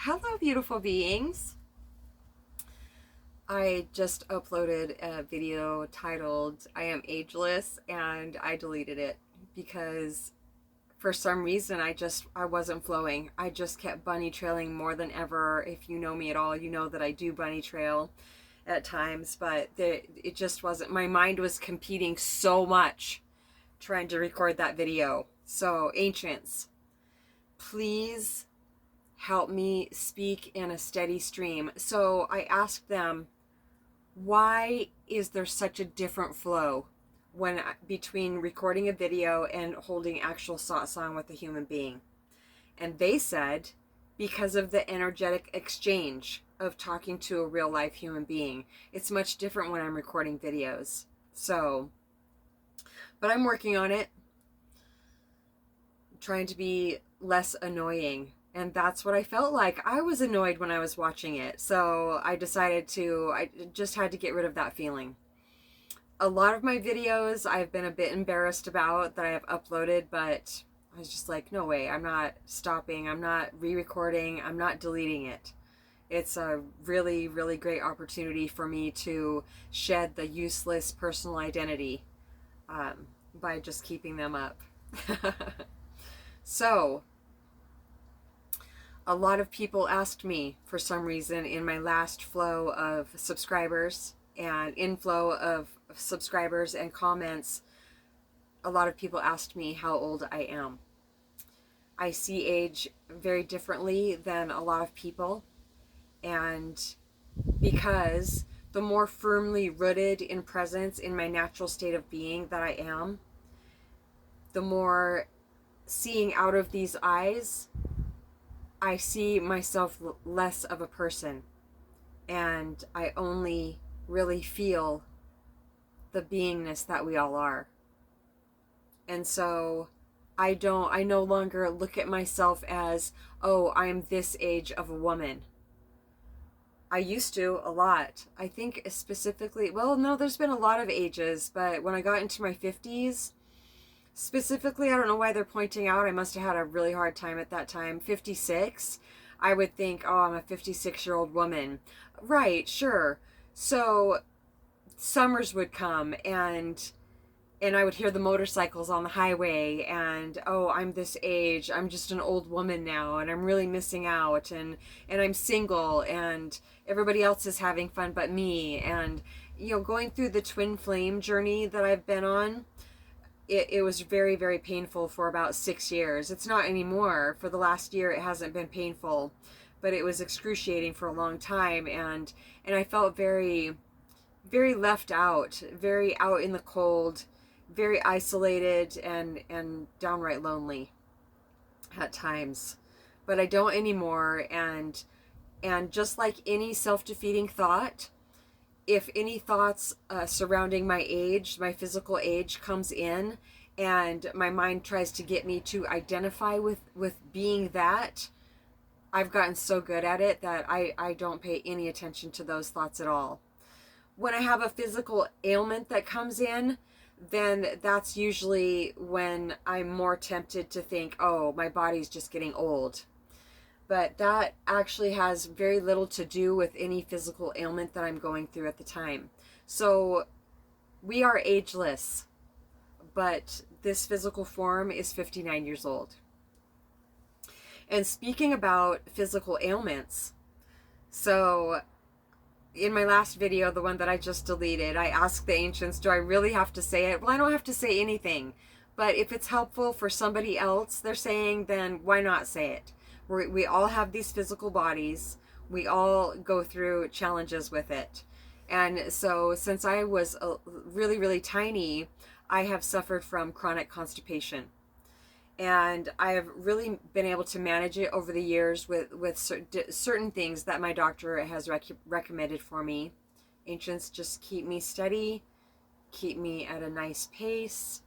Hello, beautiful beings. I just uploaded a video titled I Am Ageless, and I deleted it because for some reason I wasn't flowing. I just kept bunny trailing more than ever. If you know me at all, you know that I do bunny trail at times, but it just wasn't. My mind was competing so much trying to record that video. So, ancients, please help me speak in a steady stream. So I asked them, why is there such a different flow when between recording a video and holding actual satsang with a human being? And they said, because of the energetic exchange of talking to a real life human being. It's much different when I'm recording videos. So, but I'm working on it, trying to be less annoying. And that's what I felt like. I was annoyed when I was watching it. So I just had to get rid of that feeling. A lot of my videos I've been a bit embarrassed about that I have uploaded, but I was just like, no way, I'm not stopping. I'm not re-recording. I'm not deleting it. It's a really, really great opportunity for me to shed the useless personal identity by just keeping them up. So, a lot of people asked me for some reason in my last flow of subscribers and inflow of subscribers and comments, a lot of people asked me how old I am. I see age very differently than a lot of people, and because the more firmly rooted in presence in my natural state of being that I am, the more seeing out of these eyes, I see myself less of a person, and I only really feel the beingness that we all are. And so I no longer look at myself as, oh, I'm this age of a woman. I used to a lot. I think specifically, well, no, there's been a lot of ages, but when I got into my 50s, specifically, I don't know why they're pointing out, I must have had a really hard time at that time. 56, I would think, oh, I'm a 56-year-old woman. Right, sure. So summers would come, and I would hear the motorcycles on the highway, and oh, I'm this age, I'm just an old woman now, and I'm really missing out, and I'm single, and everybody else is having fun but me. And going through the twin flame journey that I've been on, it was very, very painful for about 6 years. It's not anymore. For the last year, it hasn't been painful, but it was excruciating for a long time. And I felt very, very left out, very out in the cold, very isolated, and downright lonely at times. But I don't anymore. And just like any self-defeating thought, if any thoughts surrounding my age, my physical age comes in, and my mind tries to get me to identify with being that, I've gotten so good at it that I don't pay any attention to those thoughts at all. When I have a physical ailment that comes in, then that's usually when I'm more tempted to think, oh, my body's just getting old. But that actually has very little to do with any physical ailment that I'm going through at the time. So we are ageless, but this physical form is 59 years old. And speaking about physical ailments, so in my last video, the one that I just deleted, I asked the ancients, do I really have to say it? Well, I don't have to say anything, but if it's helpful for somebody else, they're saying, then why not say it? We all have these physical bodies. We all go through challenges with it. And so since I was really, really tiny, I have suffered from chronic constipation. And I have really been able to manage it over the years with certain things that my doctor has recommended for me. Ancients, just keep me steady, keep me at a nice pace,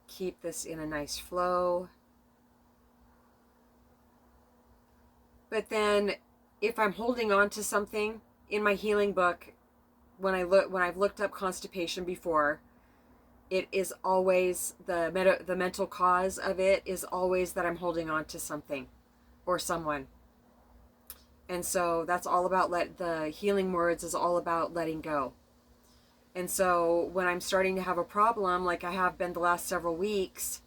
keep this in a nice flow. But then if I'm holding on to something in my healing book, when I've looked up constipation before, it is always the mental cause of it is always that I'm holding on to something or someone. And so that's all about the healing words is all about letting go. And so when I'm starting to have a problem, like I have been the last several weeks,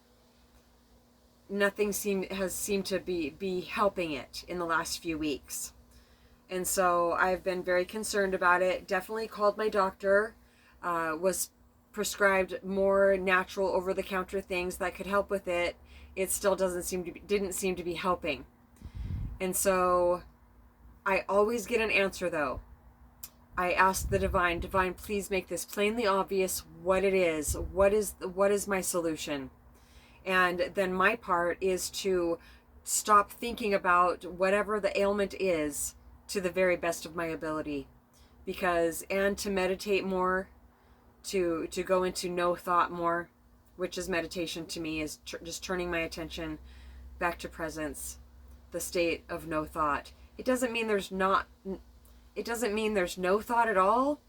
nothing has seemed to be helping it in the last few weeks. And so I've been very concerned about it. Definitely called my doctor, was prescribed more natural over-the-counter things that could help with it. It still didn't seem to be helping. And so I always get an answer though. I ask the divine, please make this plainly obvious what it is. What is my solution? And then my part is to stop thinking about whatever the ailment is to the very best of my ability. And to meditate more, to go into no thought more, which is meditation to me, is just turning my attention back to presence, the state of no thought. It doesn't mean there's no thought at all,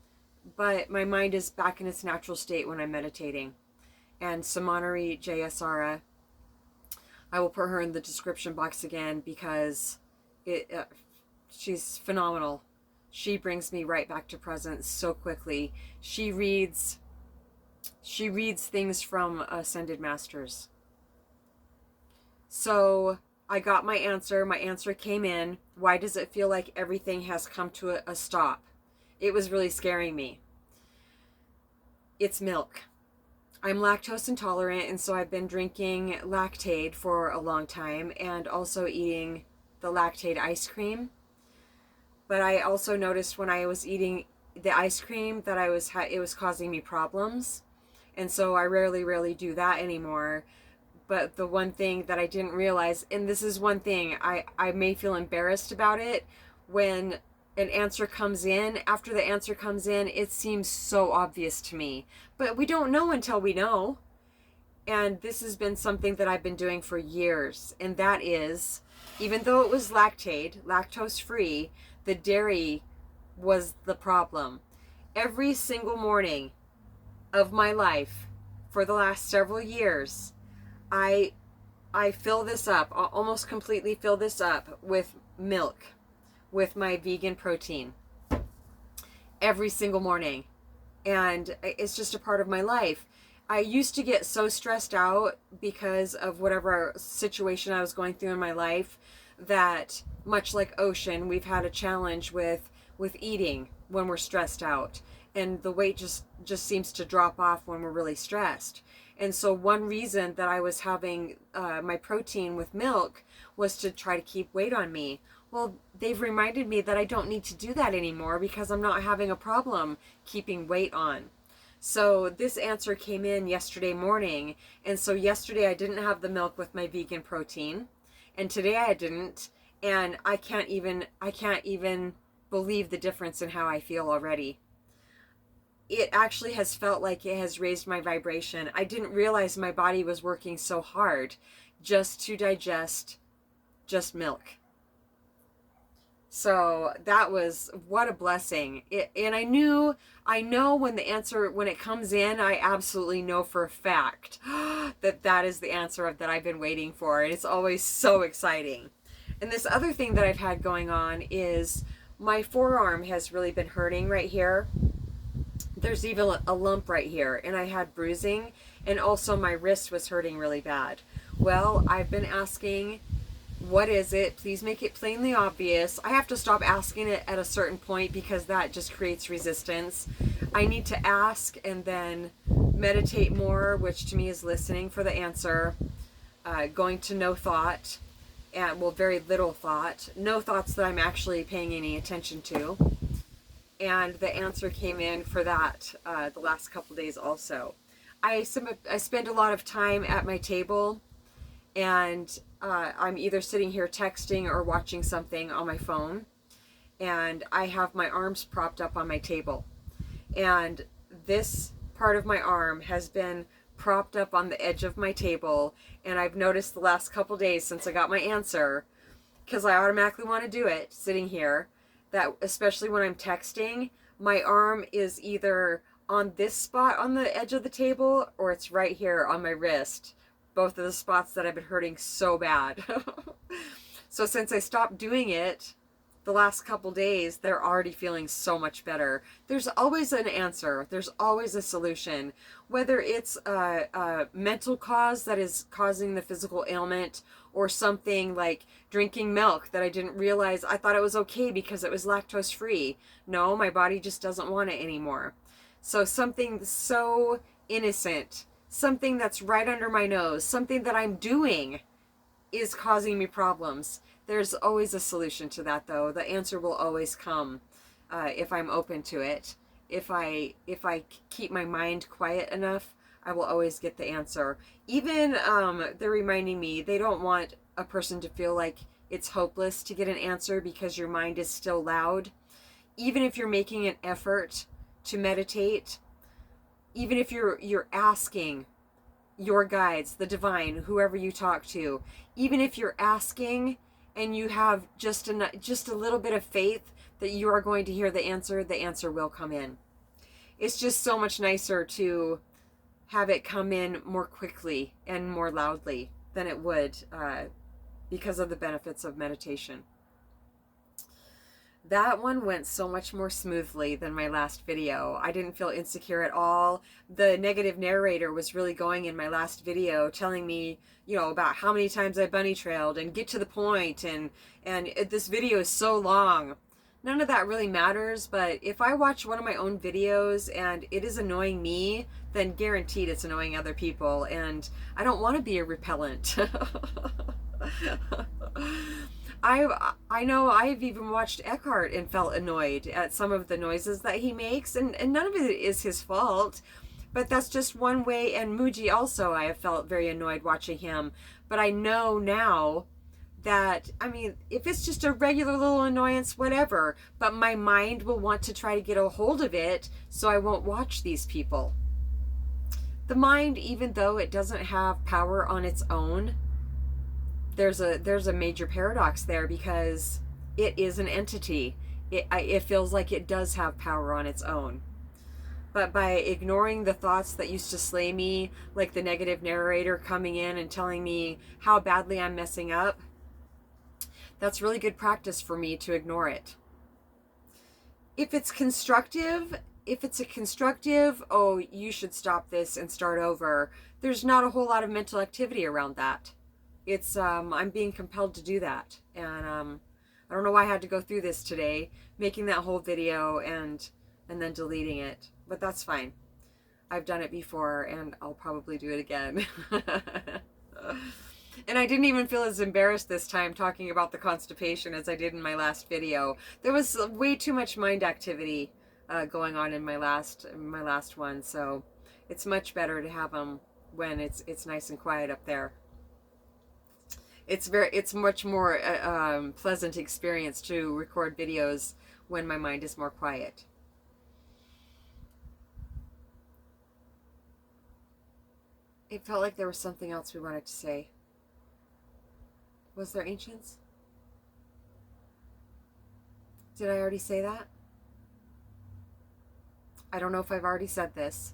but my mind is back in its natural state when I'm meditating. And Samanari Jayasara, I will put her in the description box again because she's phenomenal. She brings me right back to presence so quickly. She reads things from ascended masters. So I got my answer. My answer came in. Why does it feel like everything has come to a stop? It was really scaring me. It's milk. I'm lactose intolerant, and so I've been drinking Lactaid for a long time and also eating the Lactaid ice cream. But I also noticed when I was eating the ice cream that it was causing me problems. And so I rarely do that anymore. But the one thing that I didn't realize, and this is one thing, I may feel embarrassed about it, when an answer comes in, after the answer comes in, it seems so obvious to me. But we don't know until we know. And this has been something that I've been doing for years. And that is, even though it was Lactaid, lactose free, the dairy was the problem. Every single morning of my life for the last several years, I fill this up, almost completely fill this up with milk, with my vegan protein every single morning. And it's just a part of my life. I used to get so stressed out because of whatever situation I was going through in my life that, much like Ocean, we've had a challenge with eating when we're stressed out. And the weight just seems to drop off when we're really stressed. And so one reason that I was having my protein with milk was to try to keep weight on me. Well, they've reminded me that I don't need to do that anymore because I'm not having a problem keeping weight on. So this answer came in yesterday morning. And so yesterday I didn't have the milk with my vegan protein. And today I didn't. And I can't even believe the difference in how I feel already. It actually has felt like it has raised my vibration. I didn't realize my body was working so hard just to digest just milk. So that was, what a blessing. And I know when it comes in, I absolutely know for a fact that is the answer that I've been waiting for. And it's always so exciting. And this other thing that I've had going on is my forearm has really been hurting right here. There's even a lump right here, and I had bruising, and also my wrist was hurting really bad. Well, I've been asking, what is it? Please make it plainly obvious. I have to stop asking it at a certain point because that just creates resistance. I need to ask and then meditate more, which to me is listening for the answer, going to no thought, and very little thought, no thoughts that I'm actually paying any attention to. And the answer came in for that the last couple days also. I spend a lot of time at my table, and I'm either sitting here texting or watching something on my phone, and I have my arms propped up on my table. And this part of my arm has been propped up on the edge of my table, and I've noticed the last couple days since I got my answer, because I automatically want to do it sitting here, that especially when I'm texting, my arm is either on this spot on the edge of the table or it's right here on my wrist. Both of the spots that I've been hurting so bad. So since I stopped doing it, the last couple days, they're already feeling so much better. There's always an answer. There's always a solution. Whether it's a mental cause that is causing the physical ailment, or something like drinking milk that I didn't realize I thought it was okay because it was lactose free. No, my body just doesn't want it anymore. So something so innocent, something that's right under my nose, something that I'm doing is causing me problems. There's always a solution to that, though. The answer will always come if I'm open to it. If I keep my mind quiet enough, I will always get the answer. Even they're reminding me they don't want a person to feel like it's hopeless to get an answer because your mind is still loud. Even if you're making an effort to meditate, even if you're asking your guides, the divine, whoever you talk to, even if you're asking and you have just a little bit of faith that you are going to hear the answer will come in. It's just so much nicer to have it come in more quickly and more loudly than it would because of the benefits of meditation. That one went so much more smoothly than my last video. I didn't feel insecure at all. The negative narrator was really going in my last video, telling me, you know, about how many times I bunny trailed and get to the point, and this video is so long. None of that really matters, but if I watch one of my own videos and it is annoying me, then guaranteed it's annoying other people, and I don't want to be a repellent. I know I've even watched Eckhart and felt annoyed at some of the noises that he makes, and none of it is his fault, but that's just one way. And Muji also, I have felt very annoyed watching him, but I know now that, I mean, if it's just a regular little annoyance, whatever, but my mind will want to try to get a hold of it, so I won't watch these people. The mind, even though it doesn't have power on its own, there's a major paradox there, because it is an entity. It feels like it does have power on its own. But by ignoring the thoughts that used to slay me, like the negative narrator coming in and telling me how badly I'm messing up, that's really good practice for me to ignore it. If it's a constructive, oh, you should stop this and start over, there's not a whole lot of mental activity around that. It's I'm being compelled to do that, and I don't know why I had to go through this today, making that whole video and then deleting it, but that's fine. I've done it before, and I'll probably do it again. And I didn't even feel as embarrassed this time talking about the constipation as I did in my last video. There was way too much mind activity going on in my last one, so it's much better to have them when it's nice and quiet up there. It's much more pleasant experience to record videos when my mind is more quiet. It felt like there was something else we wanted to say. Was there, ancients? Did I already say that? I don't know if I've already said this.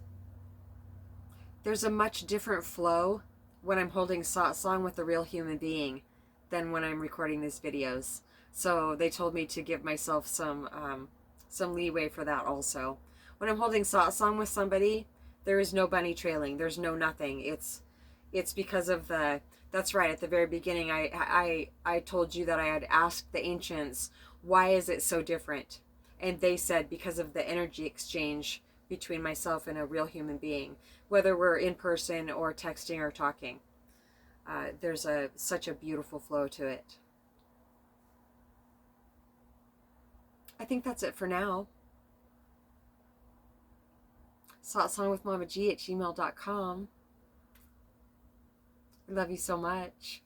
There's a much different flow when I'm holding satsang with a real human being than when I'm recording these videos. So they told me to give myself some leeway for that also. When I'm holding satsang with somebody, there is no bunny trailing. There's no nothing. It's because of the, that's right, at the very beginning I told you that I had asked the ancients, why is it so different? And they said because of the energy exchange between myself and a real human being, whether we're in person or texting or talking. There's such a beautiful flow to it. I think that's it for now. satsangwithmamag@gmail.com. I love you so much.